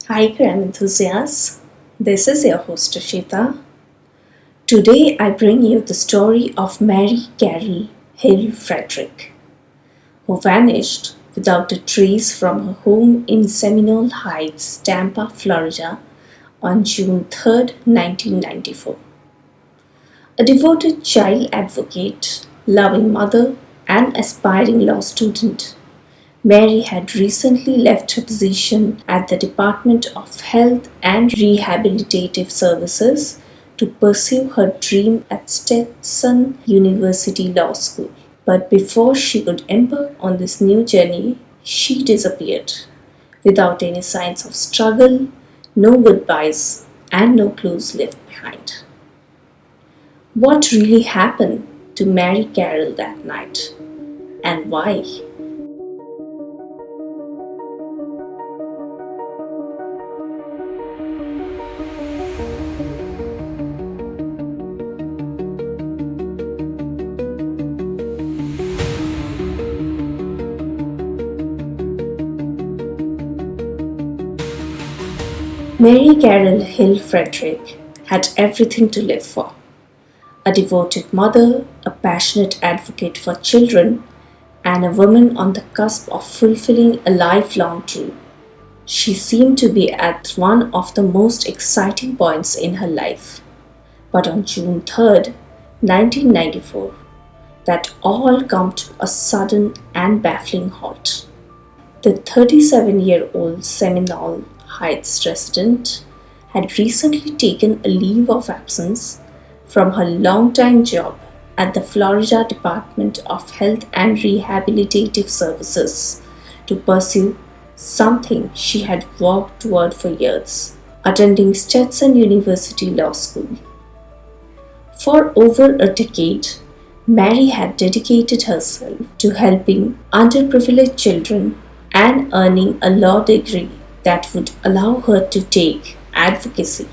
Hi, crime enthusiasts. This is your host Ashita. Today I bring you the story of Mary Carol Hill Frederick, who vanished without a trace from her home in Seminole Heights, Tampa, Florida on June 3rd, 1994. A devoted child advocate, loving mother, and aspiring law student, Mary had recently left her position at the Department of Health and Rehabilitative Services to pursue her dream at Stetson University Law School. But before she could embark on this new journey, she disappeared without any signs of struggle, no goodbyes, and no clues left behind. What really happened to Mary Carroll that night, and why? Mary Carol Hill Frederick had everything to live for: a devoted mother, a passionate advocate for children, and a woman on the cusp of fulfilling a lifelong dream. She seemed to be at one of the most exciting points in her life. But on June 3rd, 1994, that all came to a sudden and baffling halt. The 37-year-old Seminole Heights resident had recently taken a leave of absence from her longtime job at the Florida Department of Health and Rehabilitative Services to pursue something she had worked toward for years: attending Stetson University Law School. For over a decade, Mary had dedicated herself to helping underprivileged children and earning a law degree that would allow her to take advocacy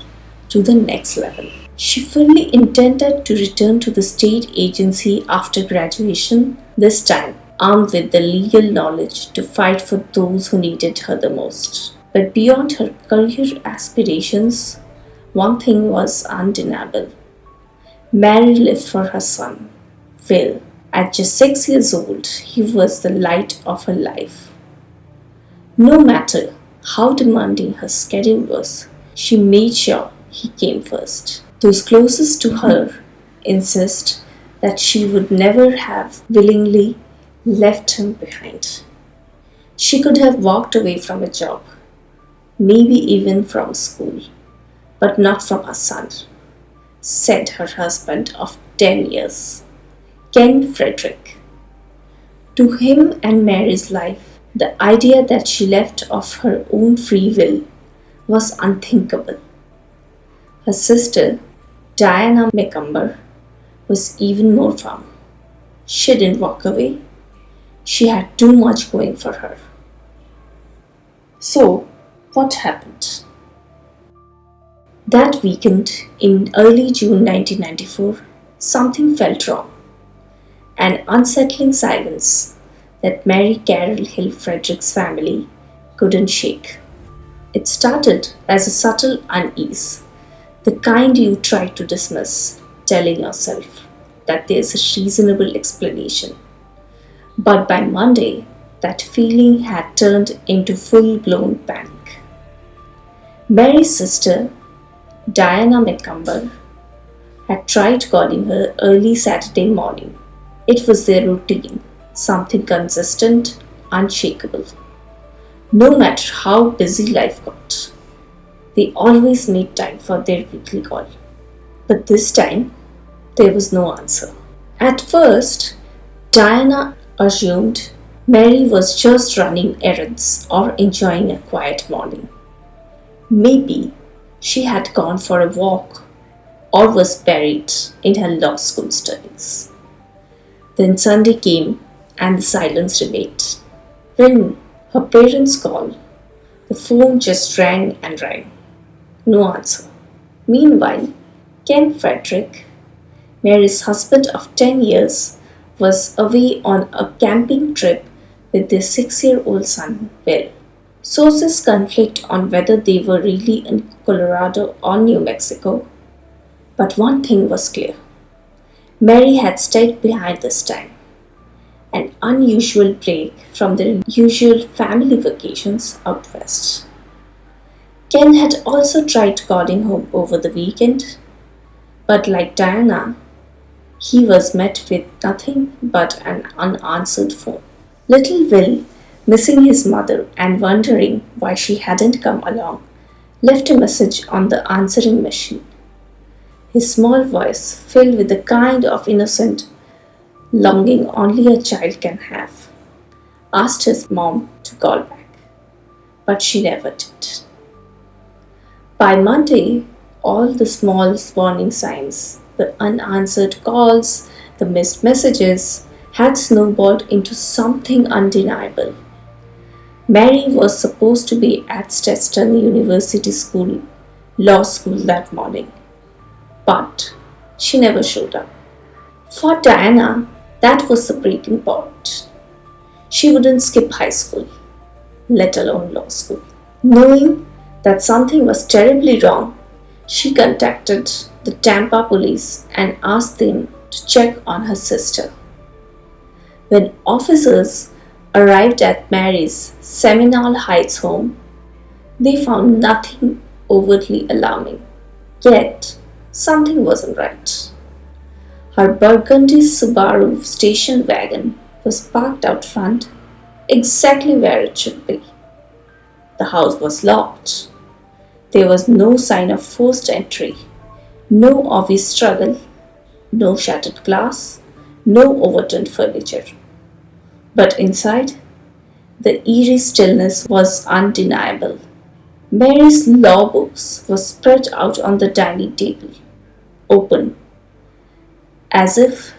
to the next level. She fully intended to return to the state agency after graduation, this time armed with the legal knowledge to fight for those who needed her the most. But beyond her career aspirations, one thing was undeniable. Mary lived for her son, Phil. At just 6 years old, he was the light of her life. No matter how demanding her schedule was, she made sure he came first. Those closest to her insist that she would never have willingly left him behind. She could have walked away from a job, maybe even from school, but not from her son, said her husband of 10 years, Ken Frederick. To him and Mary's life, the idea that she left of her own free will was unthinkable. Her sister, Diana McCumber, was even more firm. She didn't walk away. She had too much going for her. So, what happened? That weekend in early June 1994, something felt wrong. An unsettling silence that Mary Carol Hill Frederick's family couldn't shake. It started as a subtle unease, the kind you try to dismiss, telling yourself that there's a reasonable explanation. But by Monday, that feeling had turned into full-blown panic. Mary's sister, Diana McCumber, had tried calling her early Saturday morning. It was their routine, something consistent, unshakable. No matter how busy life got, they always made time for their weekly call. But this time, there was no answer. At first, Diana assumed Mary was just running errands or enjoying a quiet morning. Maybe she had gone for a walk or was buried in her law school studies. Then Sunday came and the silence remained. When her parents called, the phone just rang and rang. No answer. Meanwhile, Ken Frederick, Mary's husband of 10 years, was away on a camping trip with their 6-year-old son, Will. Sources conflict on whether they were really in Colorado or New Mexico, but one thing was clear: Mary had stayed behind this time, an unusual break from their usual family vacations out west. Ken had also tried calling home over the weekend, but like Diana, he was met with nothing but an unanswered phone. Little Will, missing his mother and wondering why she hadn't come along, left a message on the answering machine. His small voice, filled with the kind of innocent longing only a child can have, asked his mom to call back, but she never did. By Monday, all the small warning signs, the unanswered calls, the missed messages, had snowballed into something undeniable. Mary was supposed to be at Stetson University School, law school that morning, but she never showed up. For Diana, that was the breaking point. She wouldn't skip high school, let alone law school. Knowing that something was terribly wrong, she contacted the Tampa police and asked them to check on her sister. When officers arrived at Mary's Seminole Heights home, they found nothing overtly alarming. Yet, something wasn't right. Her burgundy Subaru station wagon was parked out front, exactly where it should be. The house was locked. There was no sign of forced entry, no obvious struggle, no shattered glass, no overturned furniture. But inside, the eerie stillness was undeniable. Mary's law books were spread out on the dining table, open, as if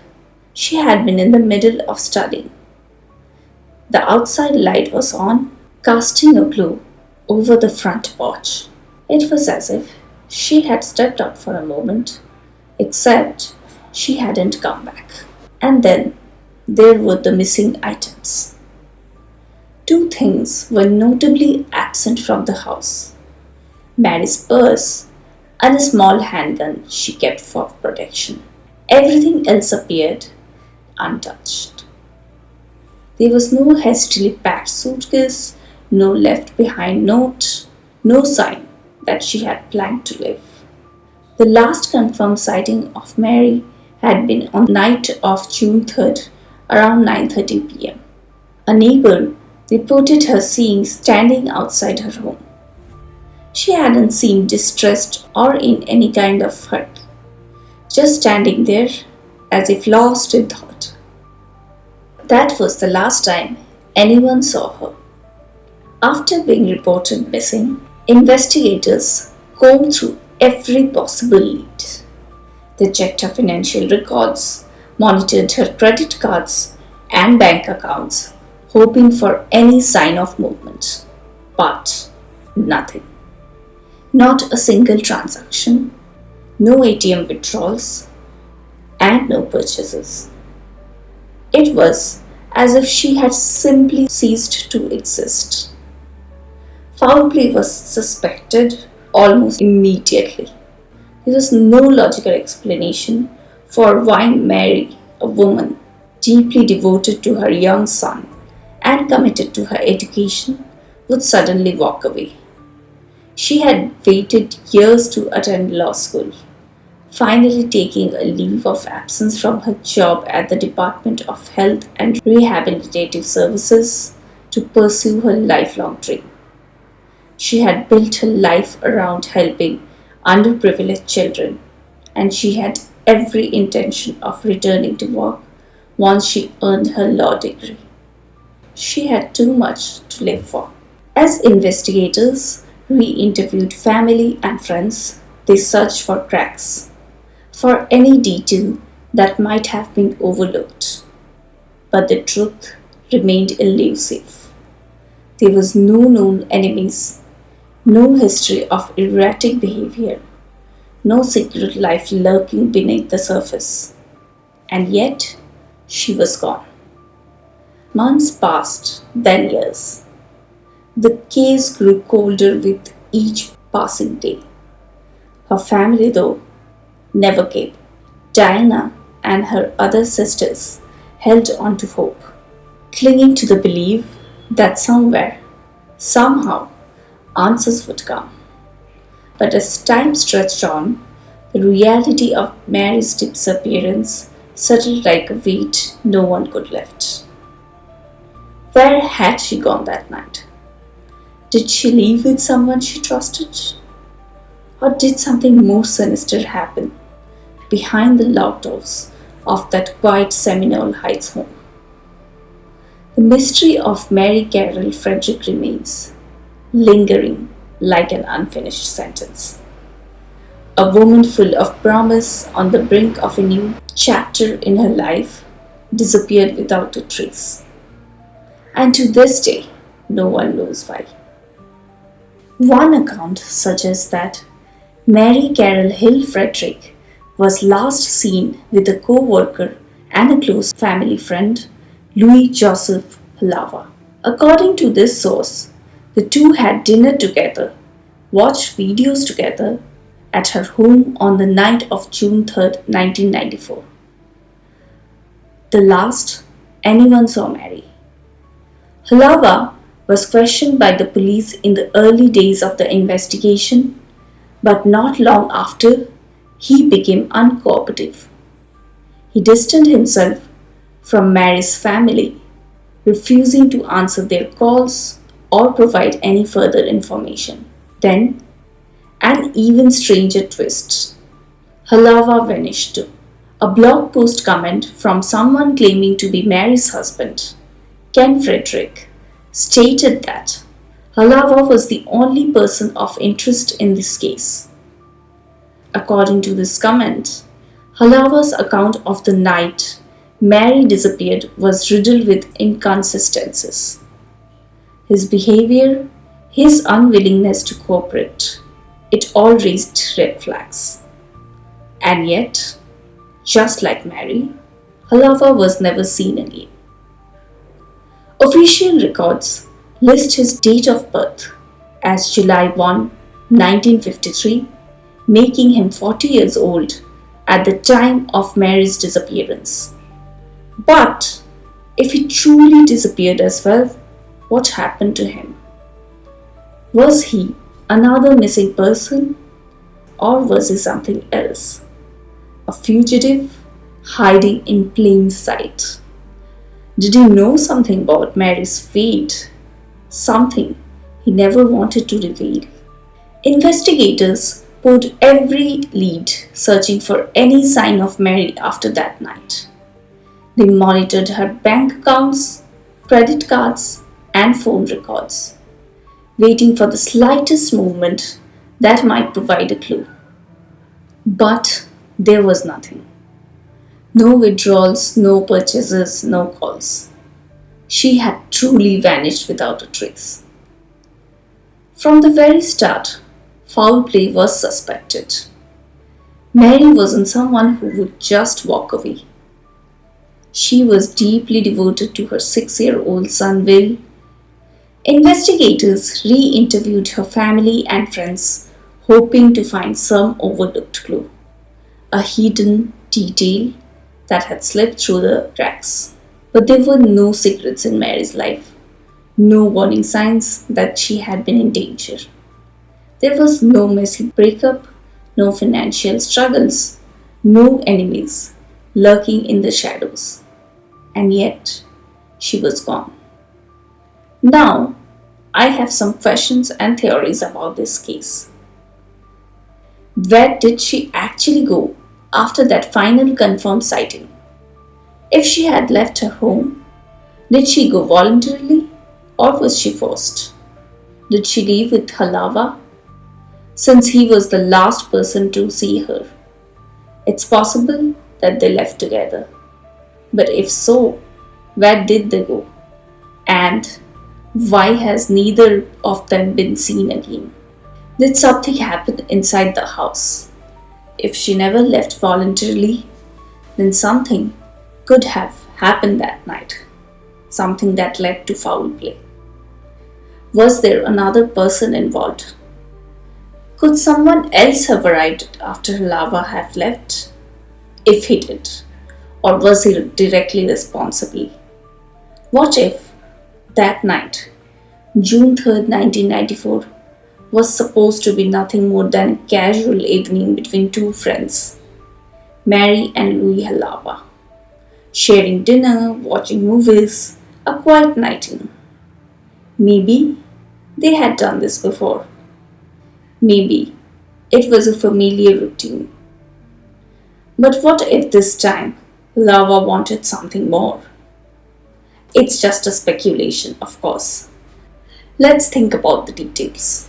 she had been in the middle of studying. The outside light was on, casting a glow over the front porch. It was as if she had stepped out for a moment, except she hadn't come back. And then there were the missing items. Two things were notably absent from the house: Mary's purse and a small handgun she kept for protection. Everything else appeared untouched. There was no hastily packed suitcase, no left behind note, no sign that she had planned to live. The last confirmed sighting of Mary had been on the night of June 3rd around 9:30 p.m. A neighbor reported her seeing standing outside her home. She hadn't seemed distressed or in any kind of hurt, just standing there as if lost in thought. That was the last time anyone saw her. After being reported missing, investigators combed through every possible lead. They checked her financial records, monitored her credit cards and bank accounts, hoping for any sign of movement. But nothing. Not a single transaction, no ATM withdrawals, and no purchases. It was as if she had simply ceased to exist. Foul play was suspected almost immediately. There was no logical explanation for why Mary, a woman deeply devoted to her young son and committed to her education, would suddenly walk away. She had waited years to attend law school, finally taking a leave of absence from her job at the Department of Health and Rehabilitative Services to pursue her lifelong dream. She had built her life around helping underprivileged children, and she had every intention of returning to work once she earned her law degree. She had too much to live for. As investigators re-interviewed family and friends, they searched for cracks, for any detail that might have been overlooked. But the truth remained elusive. There was no known enemies, no history of erratic behavior, no secret life lurking beneath the surface. And yet, she was gone. Months passed, then years. The case grew colder with each passing day. Her family, though, never gave. Diana and her other sisters held on to hope, clinging to the belief that somewhere, somehow, answers would come. But as time stretched on, the reality of Mary's disappearance settled like a weight no one could lift. Where had she gone that night? Did she leave with someone she trusted? Or did something more sinister happen behind the locked doors of that quiet Seminole Heights home? The mystery of Mary Carol Frederick remains, lingering like an unfinished sentence. A woman full of promise on the brink of a new chapter in her life disappeared without a trace. And to this day, no one knows why. One account suggests that Mary Carol Hill Frederick was last seen with a co-worker and a close family friend, Louis Joseph Lava. According to this source, the two had dinner together, watched videos together at her home on the night of June 3rd, 1994. The last anyone saw Mary. Halava was questioned by the police in the early days of the investigation, but not long after, he became uncooperative. He distanced himself from Mary's family, refusing to answer their calls or provide any further information. Then, an even stranger twist. Halava vanished. A blog post comment from someone claiming to be Mary's husband, Ken Frederick, stated that Halava was the only person of interest in this case. According to this comment, Halava's account of the night Mary disappeared was riddled with inconsistencies. His behavior, his unwillingness to cooperate, it all raised red flags. And yet, just like Mary, Halava was never seen again. Official records list his date of birth as July 1, 1953, making him 40 years old at the time of Mary's disappearance. But if he truly disappeared as well, what happened to him? Was he another missing person, or was he something else? A fugitive hiding in plain sight? Did he know something about Mary's fate? Something he never wanted to reveal. Investigators poured every lead searching for any sign of Mary after that night. They monitored her bank accounts, credit cards, and phone records, waiting for the slightest movement that might provide a clue. But there was nothing. No withdrawals, no purchases, no calls. She had truly vanished without a trace. From the very start, foul play was suspected. Mary wasn't someone who would just walk away. She was deeply devoted to her 6-year-old son Will. Investigators re-interviewed her family and friends, hoping to find some overlooked clue, a hidden detail that had slipped through the cracks. But there were no secrets in Mary's life, no warning signs that she had been in danger. There was no messy breakup, no financial struggles, no enemies lurking in the shadows. And yet, she was gone. Now, I have some questions and theories about this case. Where did she actually go after that final confirmed sighting? If she had left her home, did she go voluntarily or was she forced? Did she leave with Halava, since he was the last person to see her? It's possible that they left together. But if so, where did they go? And why has neither of them been seen again? Did something happen inside the house? If she never left voluntarily, then something could have happened that night. Something that led to foul play. Was there another person involved? Could someone else have arrived after Lava had left? If he did, or was he directly responsible? What if that night, June 3rd, 1994, was supposed to be nothing more than a casual evening between two friends, Mary and Louis Halava, sharing dinner, watching movies, a quiet nighting? Maybe they had done this before. Maybe it was a familiar routine. But what if this time Lava wanted something more? It's just a speculation, of course. Let's think about the details.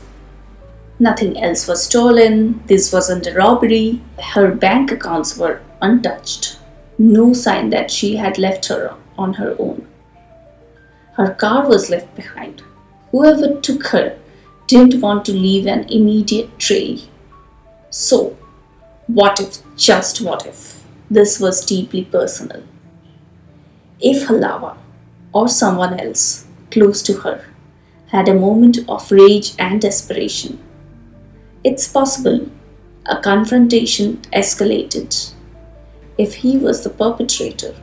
Nothing else was stolen, this wasn't a robbery, her bank accounts were untouched. No sign that she had left her on her own. Her car was left behind. Whoever took her didn't want to leave an immediate trail. So, what if, just what if, this was deeply personal? If Halava or someone else close to her had a moment of rage and desperation, it's possible a confrontation escalated. If he was the perpetrator,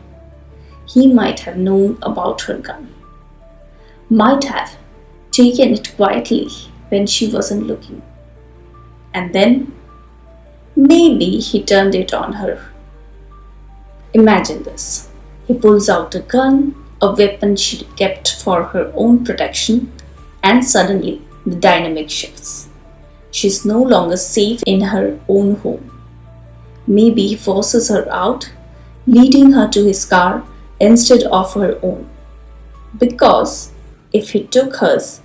he might have known about her gun, might have taken it quietly when she wasn't looking, and then maybe he turned it on her. Imagine this. He pulls out a gun, a weapon she kept for her own protection, and suddenly the dynamic shifts. She's no longer safe in her own home. Maybe he forces her out, leading her to his car instead of her own. Because if he took hers,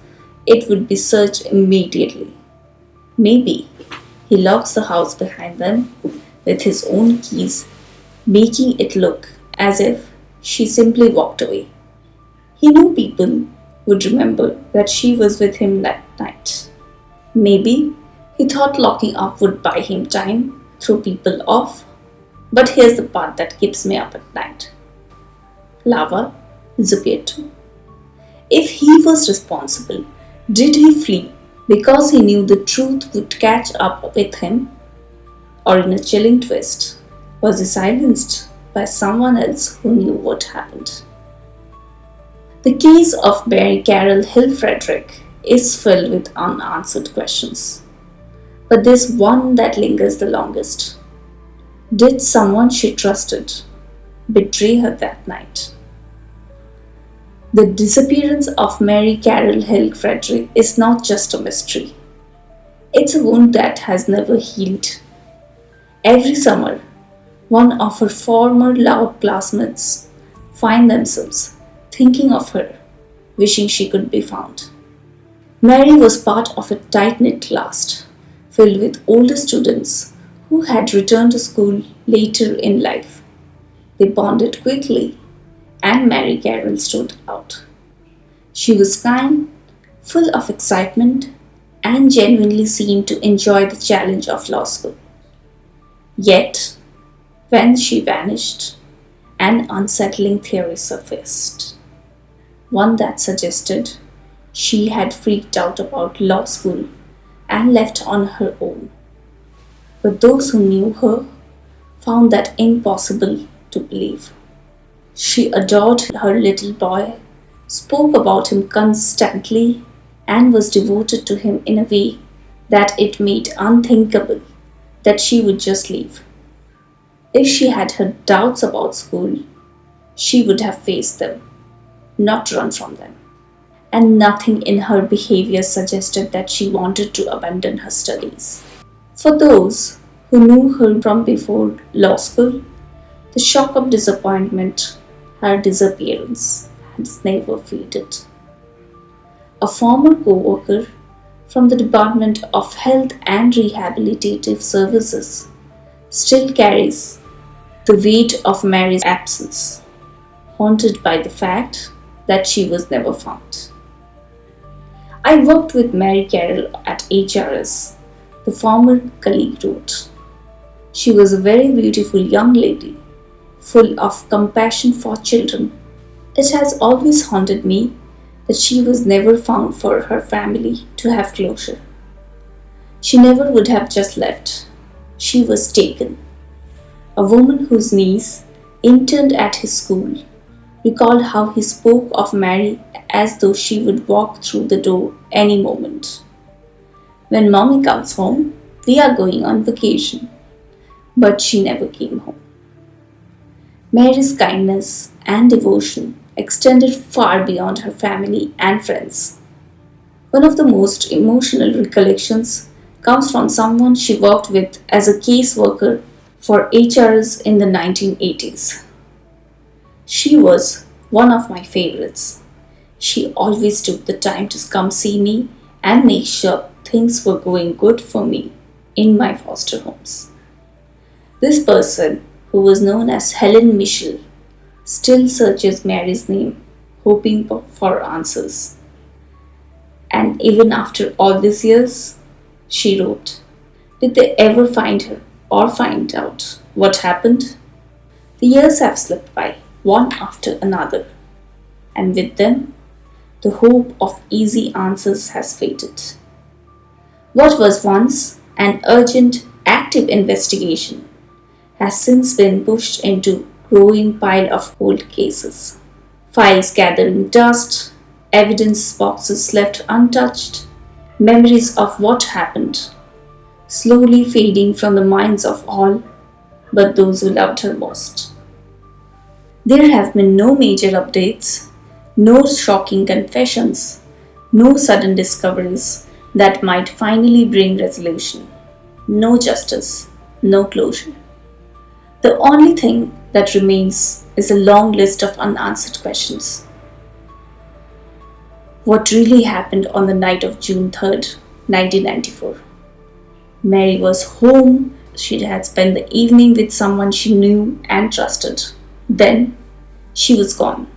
it would be searched immediately. Maybe he locks the house behind them with his own keys, making it look as if she simply walked away. He knew people would remember that she was with him that night. Maybe he thought locking up would buy him time, throw people off. But here's the part that keeps me up at night. Lava disappeared too. If he was responsible, did he flee because he knew the truth would catch up with him? Or in a chilling twist, was he silenced by someone else who knew what happened? The case of Mary Carol Hill Frederick is filled with unanswered questions. But there's one that lingers the longest. Did someone she trusted betray her that night? The disappearance of Mary Carol Hill Frederick is not just a mystery. It's a wound that has never healed. Every summer, one of her former loud classmates find themselves thinking of her, wishing she could be found. Mary was part of a tight-knit class filled with older students who had returned to school later in life. They bonded quickly, and Mary Carol stood out. She was kind, full of excitement, and genuinely seemed to enjoy the challenge of law school. Yet, when she vanished, an unsettling theory surfaced. One that suggested she had freaked out about law school and left on her own. But those who knew her found that impossible to believe. She adored her little boy, spoke about him constantly, and was devoted to him in a way that it made unthinkable that she would just leave. If she had her doubts about school, she would have faced them, not run from them. And nothing in her behavior suggested that she wanted to abandon her studies. For those who knew her from before law school, the shock of disappointment, her disappearance, has never faded. A former co-worker from the Department of Health and Rehabilitative Services still carries the weight of Mary's absence, haunted by the fact that she was never found. I worked with Mary Carol at HRS, the former colleague wrote. She was a very beautiful young lady, full of compassion for children. It has always haunted me that she was never found for her family to have closure. She never would have just left. She was taken. A woman whose niece interned at his school recalled how he spoke of Mary as though she would walk through the door any moment. When mommy comes home, we are going on vacation. But she never came home. Mary's kindness and devotion extended far beyond her family and friends. One of the most emotional recollections comes from someone she worked with as a caseworker for HRs in the 1980s. She was one of my favorites. She always took the time to come see me and make sure things were going good for me in my foster homes. This person, who was known as Helen Michel, still searches Mary's name, hoping for answers. And even after all these years, she wrote, did they ever find her or find out what happened? The years have slipped by, one after another, and with them, the hope of easy answers has faded. What was once an urgent, active investigation has since been pushed into a growing pile of old cases. Files gathering dust, evidence boxes left untouched, memories of what happened, slowly fading from the minds of all but those who loved her most. There have been no major updates, no shocking confessions, no sudden discoveries that might finally bring resolution. No justice, no closure. The only thing that remains is a long list of unanswered questions. What really happened on the night of June 3rd, 1994? Mary was home. She had spent the evening with someone she knew and trusted. Then, she was gone.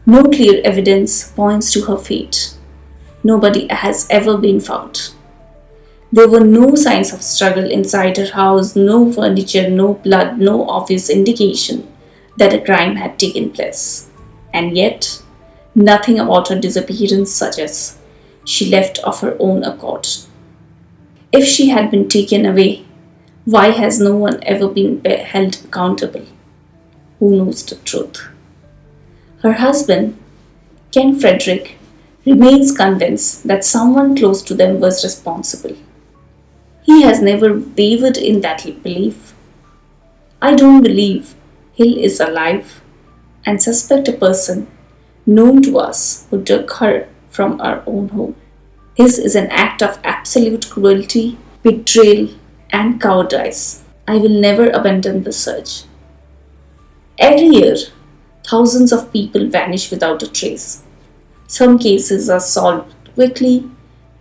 No clear evidence points to her fate. Nobody has ever been found. There were no signs of struggle inside her house, no furniture, no blood, no obvious indication that a crime had taken place. And yet, nothing about her disappearance suggests she left of her own accord. If she had been taken away, why has no one ever been held accountable? Who knows the truth? Her husband, Ken Frederick, remains convinced that someone close to them was responsible. He has never wavered in that belief. I don't believe Hill is alive and suspect a person known to us who took her from our own home. His is an act of absolute cruelty, betrayal, and cowardice. I will never abandon the search. Every year, thousands of people vanish without a trace. Some cases are solved quickly,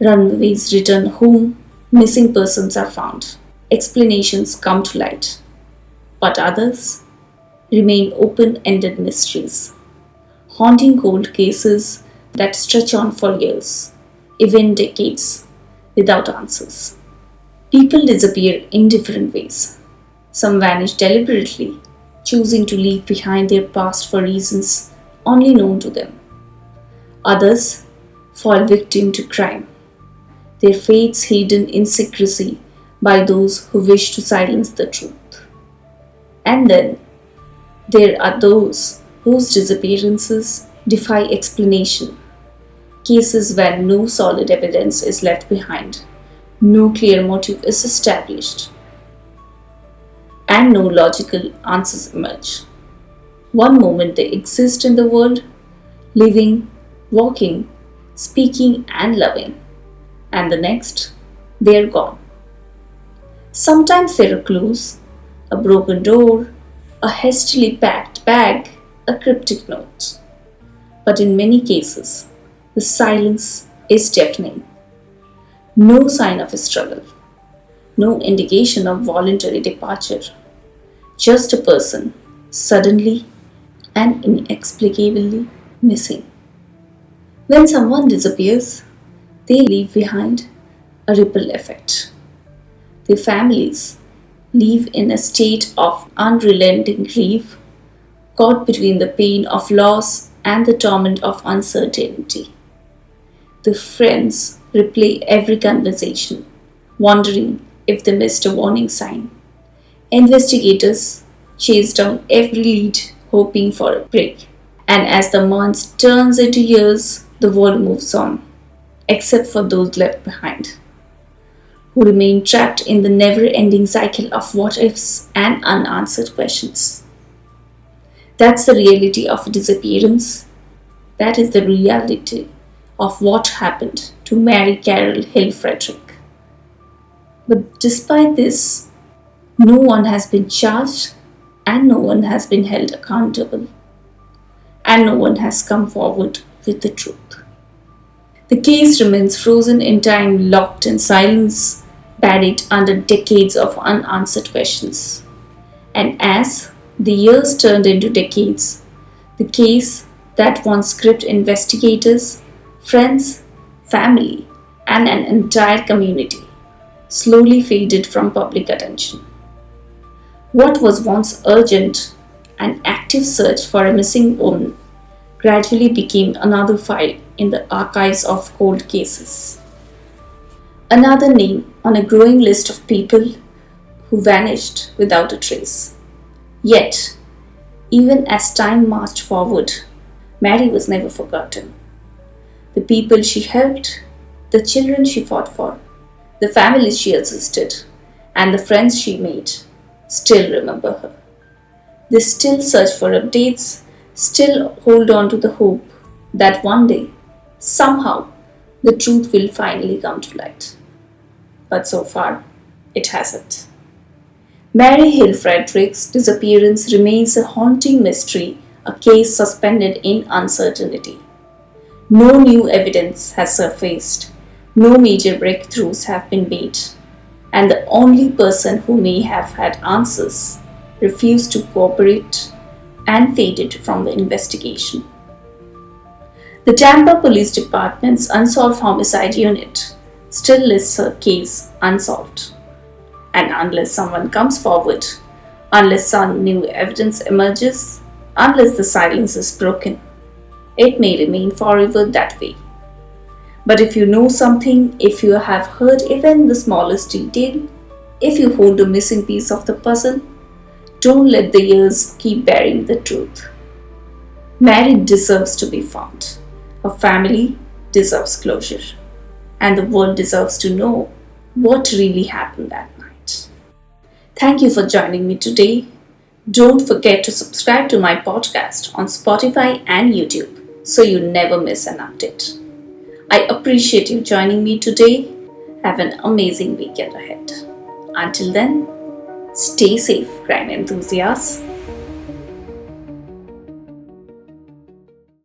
runaways return home, missing persons are found. Explanations come to light. But others remain open-ended mysteries, haunting cold cases that stretch on for years, even decades, without answers. People disappear in different ways. Some vanish deliberately, choosing to leave behind their past for reasons only known to them. Others fall victim to crime, their fates hidden in secrecy by those who wish to silence the truth. And then there are those whose disappearances defy explanation, cases where no solid evidence is left behind, no clear motive is established, and no logical answers emerge. One moment they exist in the world, living, walking, speaking, and loving, and the next, they are gone. Sometimes there are clues, a broken door, a hastily packed bag, a cryptic note. But in many cases, the silence is deafening. No sign of a struggle, no indication of voluntary departure, just a person suddenly and inexplicably missing. When someone disappears, they leave behind a ripple effect. Their families live in a state of unrelenting grief, caught between the pain of loss and the torment of uncertainty. The friends replay every conversation, wondering if they missed a warning sign. Investigators chase down every lead, hoping for a break. And as the months turns into years, the world moves on, except for those left behind, who remain trapped in the never-ending cycle of what ifs and unanswered questions. That's the reality of disappearance. That is the reality of what happened to Mary Carol Hill Frederick. But despite this, no one has been charged and no one has been held accountable and no one has come forward with the truth. The case remains frozen in time, locked in silence, buried under decades of unanswered questions. And as the years turned into decades, the case that once gripped investigators, friends, family, and an entire community slowly faded from public attention. What was once urgent, an active search for a missing woman, gradually became another file in the archives of cold cases. Another name on a growing list of people who vanished without a trace. Yet, even as time marched forward, Mary was never forgotten. The people she helped, the children she fought for, the families she assisted, and the friends she made still remember her. They still search for updates, still hold on to the hope that one day, somehow, the truth will finally come to light. But so far, it hasn't. Mary Hill Frederick's disappearance remains a haunting mystery, a case suspended in uncertainty. No new evidence has surfaced, no major breakthroughs have been made, and the only person who may have had answers refused to cooperate and faded from the investigation. The Tampa Police Department's Unsolved Homicide Unit still lists her case unsolved. And unless someone comes forward, unless some new evidence emerges, unless the silence is broken, it may remain forever that way. But if you know something, if you have heard even the smallest detail, if you hold a missing piece of the puzzle, don't let the years keep burying the truth. Mary deserves to be found. Her family deserves closure. And the world deserves to know what really happened that night. Thank you for joining me today. Don't forget to subscribe to my podcast on Spotify and YouTube so you never miss an update. I appreciate you joining me today. Have an amazing weekend ahead. Until then, stay safe, crime enthusiasts.